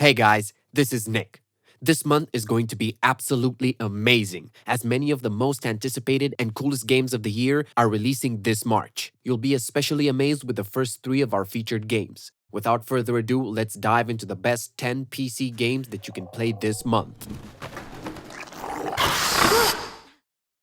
Hey guys, this is Nick. This month is going to be absolutely amazing, as many of the most anticipated and coolest games of the year are releasing this March. You'll be especially amazed with the first 3 of our featured games. Without further ado, let's dive into the best 10 PC games that you can play this month.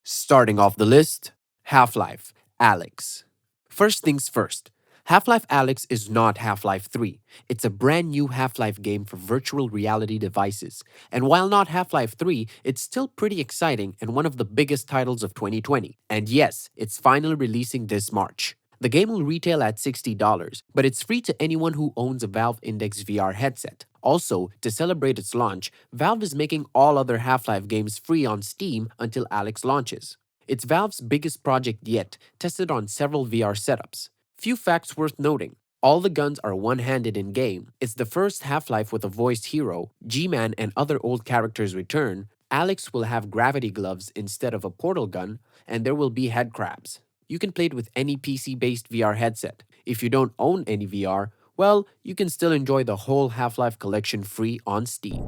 Starting off the list, Half-Life Alyx. First things first, Half-Life Alyx is not Half-Life 3. It's a brand new Half-Life game for virtual reality devices. And while not Half-Life 3, it's still pretty exciting and one of the biggest titles of 2020. And yes, it's finally releasing this March. The game will retail at $60, but it's free to anyone who owns a Valve Index VR headset. Also, to celebrate its launch, Valve is making all other Half-Life games free on Steam until Alyx launches. It's Valve's biggest project yet, tested on several VR setups. Few facts worth noting. All the guns are one-handed in-game. It's the first Half-Life with a voiced hero. G-Man and other old characters return. Alyx will have gravity gloves instead of a portal gun, and there will be head crabs. You can play it with any PC-based VR headset. If you don't own any VR, well, you can still enjoy the whole Half-Life collection free on Steam.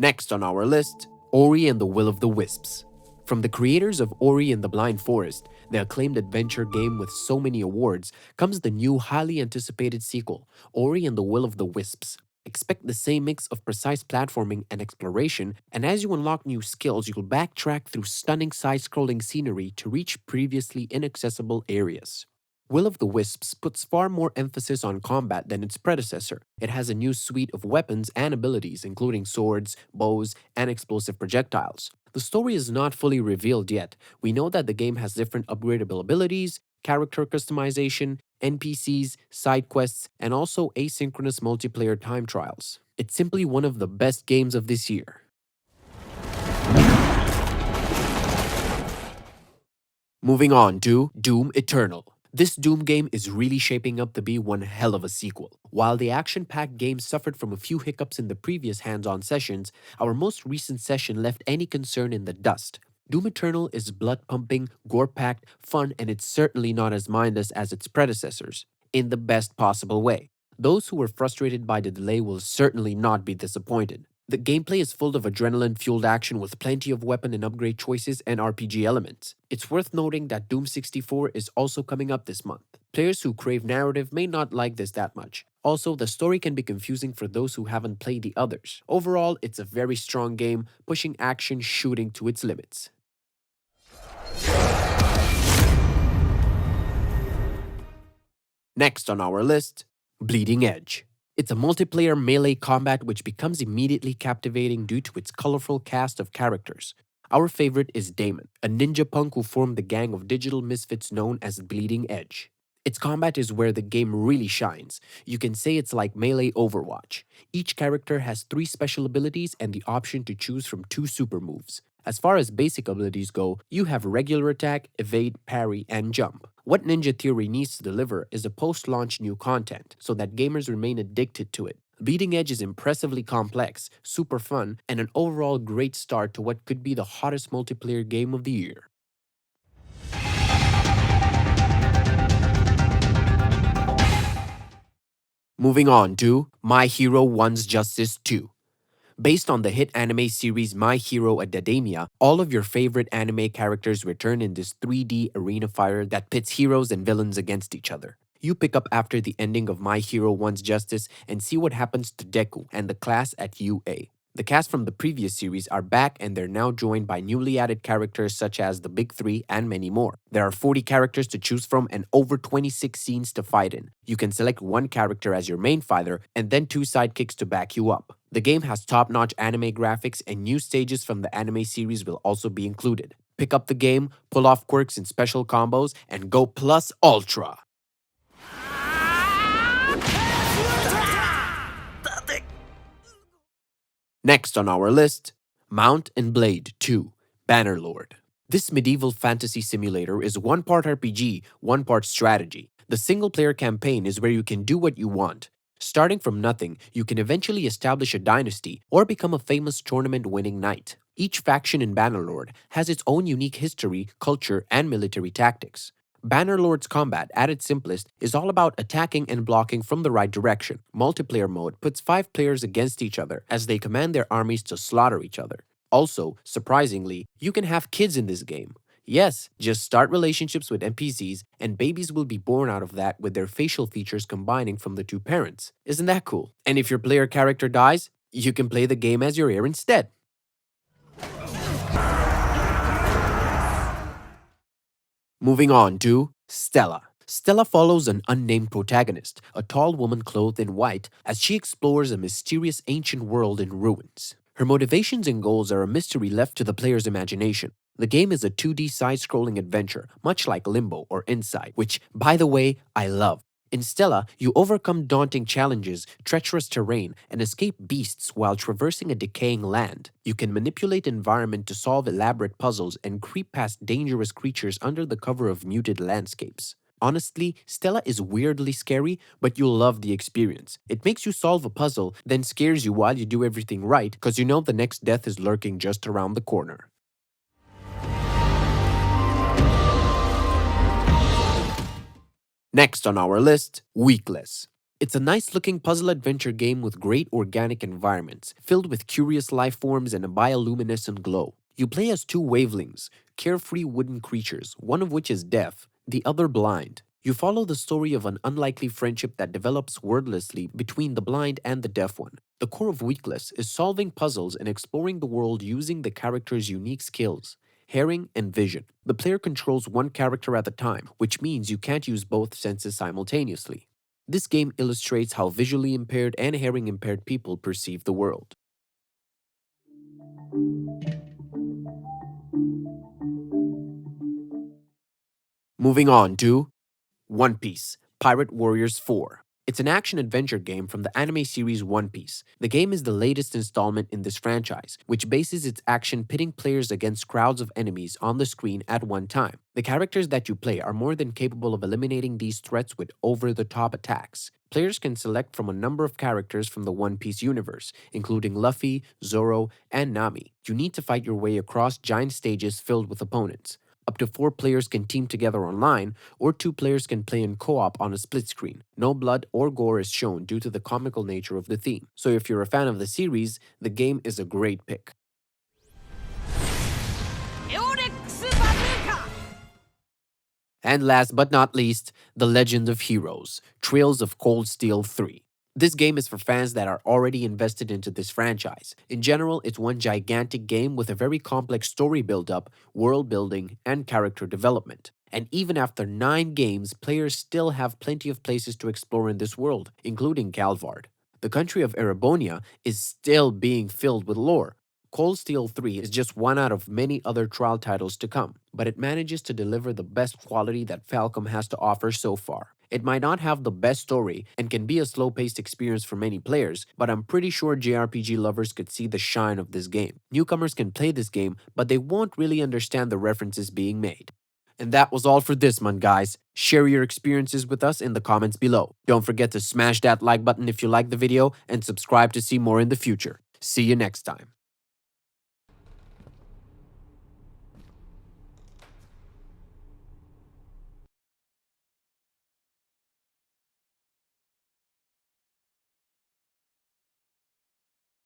Next on our list, Ori and the Will of the Wisps. From the creators of Ori and the Blind Forest, the acclaimed adventure game with so many awards, comes the new highly anticipated sequel, Ori and the Will of the Wisps. Expect the same mix of precise platforming and exploration, and as you unlock new skills, you'll backtrack through stunning side-scrolling scenery to reach previously inaccessible areas. Will of the Wisps puts far more emphasis on combat than its predecessor. It has a new suite of weapons and abilities, including swords, bows, and explosive projectiles. The story is not fully revealed yet. We know that the game has different upgradable abilities, character customization, NPCs, side quests, and also asynchronous multiplayer time trials. It's simply one of the best games of this year. Moving on to Doom Eternal. This Doom game is really shaping up to be one hell of a sequel. While the action-packed game suffered from a few hiccups in the previous hands-on sessions, our most recent session left any concern in the dust. Doom Eternal is blood-pumping, gore-packed, fun, and it's certainly not as mindless as its predecessors, in the best possible way. Those who were frustrated by the delay will certainly not be disappointed. The gameplay is full of adrenaline-fueled action with plenty of weapon and upgrade choices and RPG elements. It's worth noting that Doom 64 is also coming up this month. Players who crave narrative may not like this that much. Also, the story can be confusing for those who haven't played the others. Overall, it's a very strong game, pushing action shooting to its limits. Next on our list, Bleeding Edge. It's a multiplayer melee combat which becomes immediately captivating due to its colorful cast of characters. Our favorite is Damon, a ninja punk who formed the gang of digital misfits known as Bleeding Edge. Its combat is where the game really shines. You can say it's like melee Overwatch. Each character has 3 special abilities and the option to choose from 2 super moves. As far as basic abilities go, you have regular attack, evade, parry, and jump. What Ninja Theory needs to deliver is a post-launch new content, so that gamers remain addicted to it. Bleeding Edge is impressively complex, super fun, and an overall great start to what could be the hottest multiplayer game of the year. Moving on to My Hero One's Justice 2. Based on the hit anime series My Hero Academia, all of your favorite anime characters return in this 3D arena fighter that pits heroes and villains against each other. You pick up after the ending of My Hero One's Justice and see what happens to Deku and the class at UA. The cast from the previous series are back and they're now joined by newly added characters such as the Big Three and many more. There are 40 characters to choose from and over 26 scenes to fight in. You can select one character as your main fighter and then 2 sidekicks to back you up. The game has top-notch anime graphics and new stages from the anime series will also be included. Pick up the game, pull off quirks and special combos, and go plus ultra! Next on our list, Mount and Blade 2, Bannerlord. This medieval fantasy simulator is one part RPG, one part strategy. The single-player campaign is where you can do what you want. Starting from nothing, you can eventually establish a dynasty or become a famous tournament-winning knight. Each faction in Bannerlord has its own unique history, culture, and military tactics. Bannerlord's combat, at its simplest, is all about attacking and blocking from the right direction. Multiplayer mode puts 5 players against each other as they command their armies to slaughter each other. Also, surprisingly, you can have kids in this game. Yes, just start relationships with NPCs, and babies will be born out of that with their facial features combining from the two parents. Isn't that cool? And if your player character dies, you can play the game as your heir instead. Moving on to Stela. Stela follows an unnamed protagonist, a tall woman clothed in white, as she explores a mysterious ancient world in ruins. Her motivations and goals are a mystery left to the player's imagination. The game is a 2D side-scrolling adventure, much like Limbo or Inside, which, by the way, I love. In Stela, you overcome daunting challenges, treacherous terrain, and escape beasts while traversing a decaying land. You can manipulate environment to solve elaborate puzzles and creep past dangerous creatures under the cover of muted landscapes. Honestly, Stela is weirdly scary, but you'll love the experience. It makes you solve a puzzle, then scares you while you do everything right because you know the next death is lurking just around the corner. Next on our list, Weakless. It's a nice looking puzzle adventure game with great organic environments, filled with curious life forms and a bioluminescent glow. You play as two wavelings, carefree wooden creatures, one of which is deaf, the other blind. You follow the story of an unlikely friendship that develops wordlessly between the blind and the deaf one. The core of Weakless is solving puzzles and exploring the world using the character's unique skills. Hearing and vision. The player controls one character at a time, which means you can't use both senses simultaneously. This game illustrates how visually impaired and hearing impaired people perceive the world. Moving on to One Piece Pirate Warriors 4. It's an action-adventure game from the anime series One Piece. The game is the latest installment in this franchise, which bases its action pitting players against crowds of enemies on the screen at one time. The characters that you play are more than capable of eliminating these threats with over-the-top attacks. Players can select from a number of characters from the One Piece universe, including Luffy, Zoro, and Nami. You need to fight your way across giant stages filled with opponents. Up to 4 players can team together online, or 2 players can play in co-op on a split screen. No blood or gore is shown due to the comical nature of the theme. So if you're a fan of the series, the game is a great pick. And last but not least, The Legend of Heroes, Trails of Cold Steel 3. This game is for fans that are already invested into this franchise. In general, it's one gigantic game with a very complex story build-up, world building, and character development. And even after 9 games, players still have plenty of places to explore in this world, including Calvard. The country of Erebonia is still being filled with lore. Cold Steel 3 is just one out of many other trial titles to come, but it manages to deliver the best quality that Falcom has to offer so far. It might not have the best story and can be a slow-paced experience for many players, but I'm pretty sure JRPG lovers could see the shine of this game. Newcomers can play this game, but they won't really understand the references being made. And that was all for this month, guys. Share your experiences with us in the comments below. Don't forget to smash that like button if you liked the video and subscribe to see more in the future. See you next time.